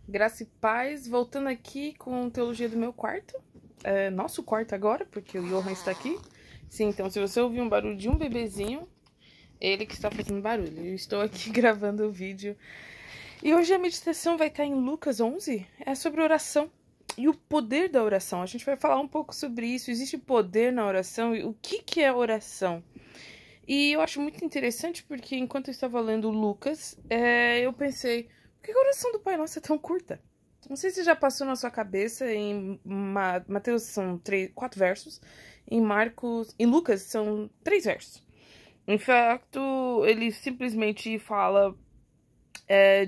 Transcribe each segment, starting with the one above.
Graça e paz, voltando aqui com Teologia do Meu Quarto, nosso quarto agora, porque o Johan está aqui. Sim, então se você ouvir um barulho de um bebezinho, ele que está fazendo barulho. Eu estou aqui gravando o vídeo. E hoje a meditação vai estar em Lucas 11, é sobre oração e o poder da oração. A gente vai falar um pouco sobre isso, existe poder na oração e o que é oração. E eu acho muito interessante porque enquanto eu estava lendo Lucas, eu pensei, por que a oração do Pai Nosso é tão curta? Não sei se já passou na sua cabeça, em Mateus são 4 versos, em Lucas são 3 versos. Em fato, ele simplesmente fala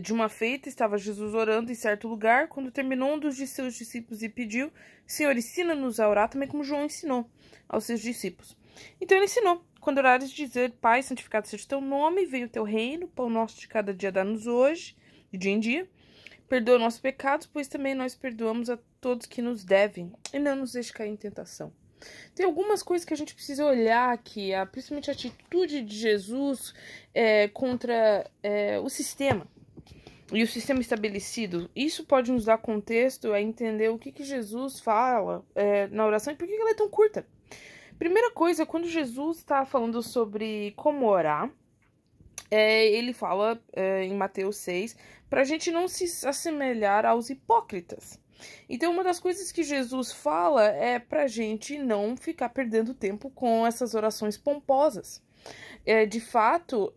de uma feita, estava Jesus orando em certo lugar, quando terminou um dos de seus discípulos e pediu, Senhor, ensina-nos a orar, também como João ensinou aos seus discípulos. Então ele ensinou, quando orares, dizer, Pai, santificado seja o teu nome, venha o teu reino, pão nosso de cada dia dá-nos hoje, de dia em dia. Perdoa nossos pecados, pois também nós perdoamos a todos que nos devem, e não nos deixe cair em tentação. Tem algumas coisas que a gente precisa olhar aqui, principalmente a atitude de Jesus contra o sistema e o sistema estabelecido. Isso pode nos dar contexto a entender o que Jesus fala na oração e por que ela é tão curta. Primeira coisa, quando Jesus está falando sobre como orar, ele fala em Mateus 6 para a gente não se assemelhar aos hipócritas. Então, uma das coisas que Jesus fala é para a gente não ficar perdendo tempo com essas orações pomposas. De fato,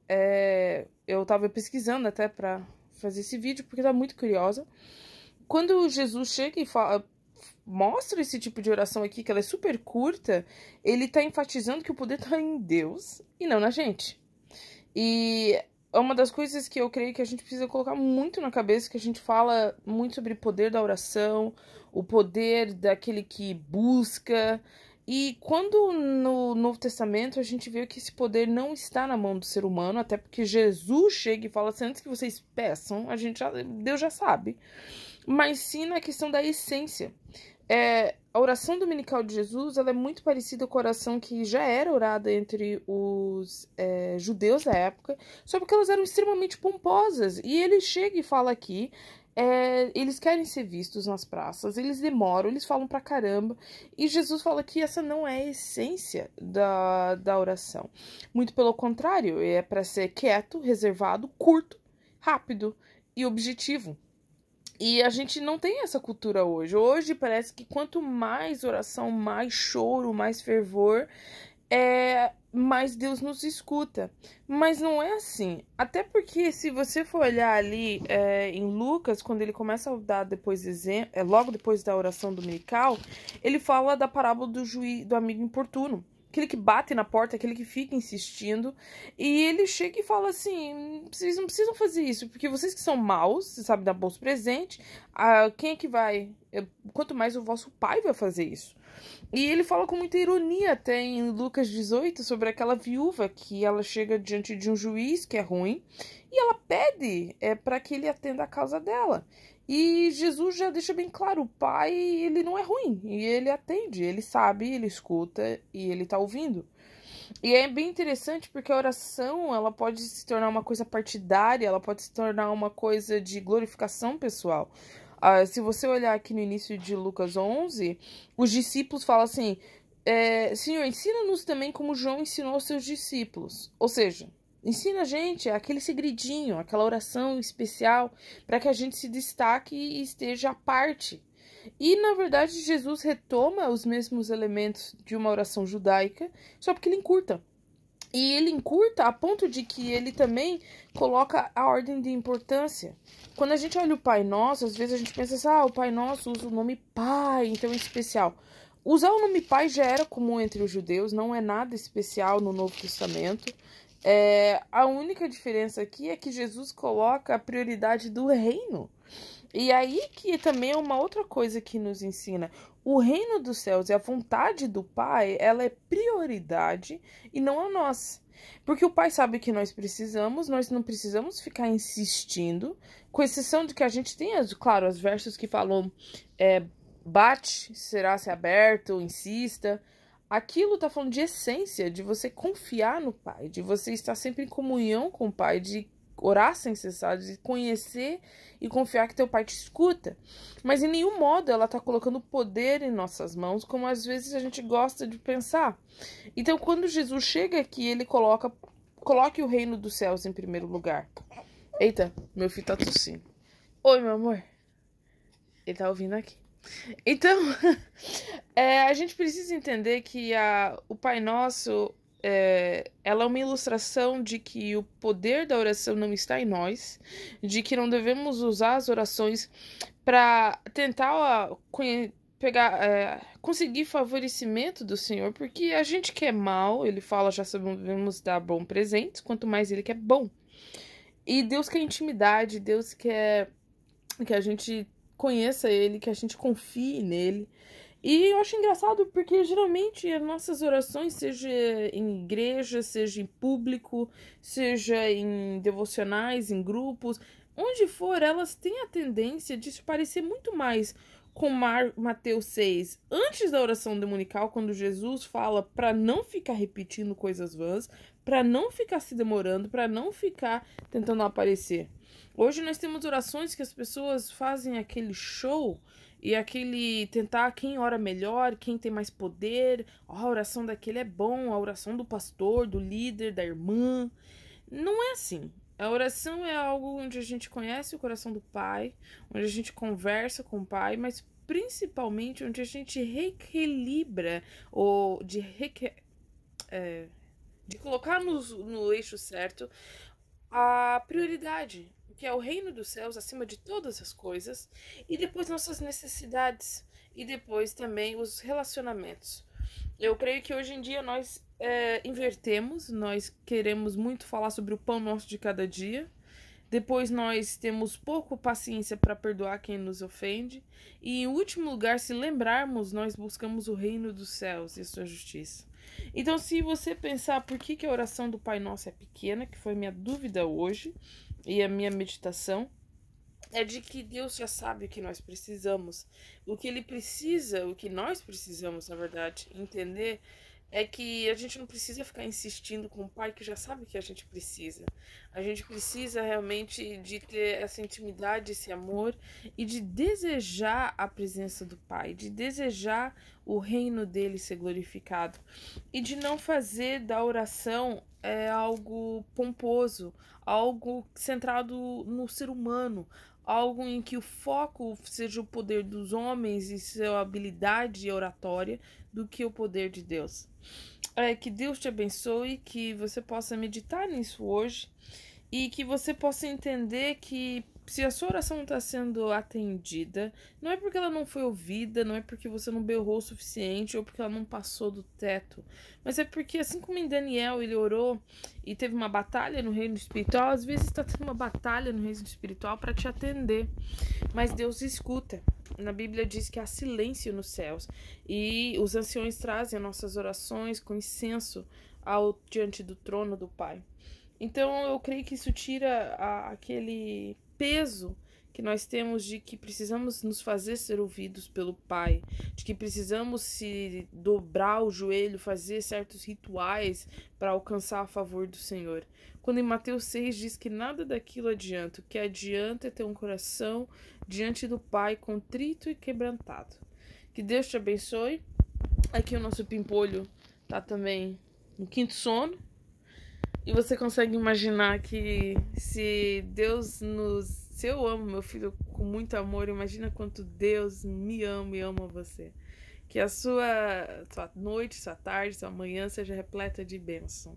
eu estava pesquisando até para fazer esse vídeo porque eu estava muito curiosa. Quando Jesus chega e mostra esse tipo de oração aqui, que ela é super curta, ele está enfatizando que o poder está em Deus e não na gente. E é uma das coisas que eu creio que a gente precisa colocar muito na cabeça, que a gente fala muito sobre o poder da oração, o poder daquele que busca. E quando no Novo Testamento a gente vê que esse poder não está na mão do ser humano, até porque Jesus chega e fala assim, antes que vocês peçam, Deus já sabe. Mas sim na questão da essência. A oração dominical de Jesus ela é muito parecida com a oração que já era orada entre os judeus da época, só porque elas eram extremamente pomposas. E ele chega e fala aqui, eles querem ser vistos nas praças, eles demoram, eles falam pra caramba. E Jesus fala que essa não é a essência da oração. Muito pelo contrário, é para ser quieto, reservado, curto, rápido e objetivo. E a gente não tem essa cultura hoje. Hoje parece que quanto mais oração, mais choro, mais fervor, mais Deus nos escuta. Mas não é assim. Até porque se você for olhar ali em Lucas, quando ele começa a dar depois logo depois da oração dominical, ele fala da parábola do amigo importuno. Aquele que bate na porta, aquele que fica insistindo. E ele chega e fala assim, vocês não precisam fazer isso, porque vocês que são maus, você sabe, dar bolso presente, quem é que vai? Quanto mais o vosso pai vai fazer isso. E ele fala com muita ironia até em Lucas 18 sobre aquela viúva que ela chega diante de um juiz que é ruim e ela pede para que ele atenda a causa dela. E Jesus já deixa bem claro, o pai, ele não é ruim, e ele atende, ele sabe, ele escuta e ele tá ouvindo. E é bem interessante porque a oração, ela pode se tornar uma coisa partidária, ela pode se tornar uma coisa de glorificação pessoal. Se você olhar aqui no início de Lucas 11, os discípulos falam assim, Senhor, ensina-nos também como João ensinou aos seus discípulos. Ou seja, ensina a gente aquele segredinho, aquela oração especial, para que a gente se destaque e esteja à parte. E, na verdade, Jesus retoma os mesmos elementos de uma oração judaica, só porque ele encurta. E ele encurta a ponto de que ele também coloca a ordem de importância. Quando a gente olha o Pai Nosso, às vezes a gente pensa assim, o Pai Nosso usa o nome Pai, então é especial. Usar o nome Pai já era comum entre os judeus, não é nada especial no Novo Testamento. A única diferença aqui é que Jesus coloca a prioridade do reino. E aí que também é uma outra coisa que nos ensina. O reino dos céus e a vontade do Pai, ela é prioridade e não a nós. Porque o Pai sabe que nós não precisamos ficar insistindo, com exceção de que a gente tem, claro, os versos que falam bate, será-se aberto, insista. Aquilo tá falando de essência, de você confiar no Pai, de você estar sempre em comunhão com o Pai, de orar sem cessar, de conhecer e confiar que teu pai te escuta. Mas em nenhum modo ela tá colocando poder em nossas mãos, como às vezes a gente gosta de pensar. Então, quando Jesus chega aqui, ele coloque o reino dos céus em primeiro lugar. Eita, meu filho tá tossindo. Oi, meu amor. Ele tá ouvindo aqui. Então, a gente precisa entender que o Pai Nosso, ela é uma ilustração de que o poder da oração não está em nós, de que não devemos usar as orações para tentar conseguir favorecimento do Senhor, porque a gente que é mal, ele fala, já sabemos dar bom presentes, quanto mais ele quer bom. E Deus quer intimidade, Deus quer que a gente conheça ele, que a gente confie nele. E eu acho engraçado porque geralmente as nossas orações, seja em igreja, seja em público, seja em devocionais, em grupos, onde for, elas têm a tendência de se parecer muito mais com Mateus 6, antes da oração dominical, quando Jesus fala para não ficar repetindo coisas vãs, para não ficar se demorando, para não ficar tentando aparecer. Hoje nós temos orações que as pessoas fazem aquele show e aquele tentar quem ora melhor, quem tem mais poder, a oração daquele é bom, a oração do pastor, do líder, da irmã. Não é assim. A oração é algo onde a gente conhece o coração do Pai, onde a gente conversa com o Pai, mas principalmente onde a gente reequilibra ou de colocar no eixo certo a prioridade, que é o reino dos céus acima de todas as coisas, e depois nossas necessidades, e depois também os relacionamentos. Eu creio que hoje em dia nós invertemos, nós queremos muito falar sobre o pão nosso de cada dia, depois nós temos pouco paciência para perdoar quem nos ofende, e em último lugar, se lembrarmos, nós buscamos o reino dos céus e a sua justiça. Então, se você pensar por que a oração do Pai Nosso é pequena, que foi minha dúvida hoje, e a minha meditação, é de que Deus já sabe o que nós precisamos. O que Ele precisa, o que nós precisamos, na verdade, entender é que a gente não precisa ficar insistindo com o Pai que já sabe o que a gente precisa. A gente precisa realmente de ter essa intimidade, esse amor e de desejar a presença do Pai, de desejar o reino dele ser glorificado e de não fazer da oração algo pomposo, algo centrado no ser humano, algo em que o foco seja o poder dos homens e sua habilidade oratória do que o poder de Deus. Que Deus te abençoe, que você possa meditar nisso hoje e que você possa entender que se a sua oração não está sendo atendida, não é porque ela não foi ouvida, não é porque você não berrou o suficiente ou porque ela não passou do teto, mas é porque, assim como em Daniel ele orou e teve uma batalha no reino espiritual, às vezes está tendo uma batalha no reino espiritual para te atender, mas Deus escuta. Na Bíblia diz que há silêncio nos céus e os anciões trazem nossas orações com incenso diante do trono do Pai. Então eu creio que isso tira aquele peso que nós temos de que precisamos nos fazer ser ouvidos pelo Pai, de que precisamos se dobrar o joelho, fazer certos rituais para alcançar a favor do Senhor. Quando em Mateus 6 diz que nada daquilo adianta, o que adianta é ter um coração diante do Pai contrito e quebrantado. Que Deus te abençoe. Aqui o nosso pimpolho tá também no quinto sono. E você consegue imaginar que se eu amo meu filho com muito amor, imagina quanto Deus me ama e ama você. Que a sua noite, sua tarde, sua manhã seja repleta de bênção.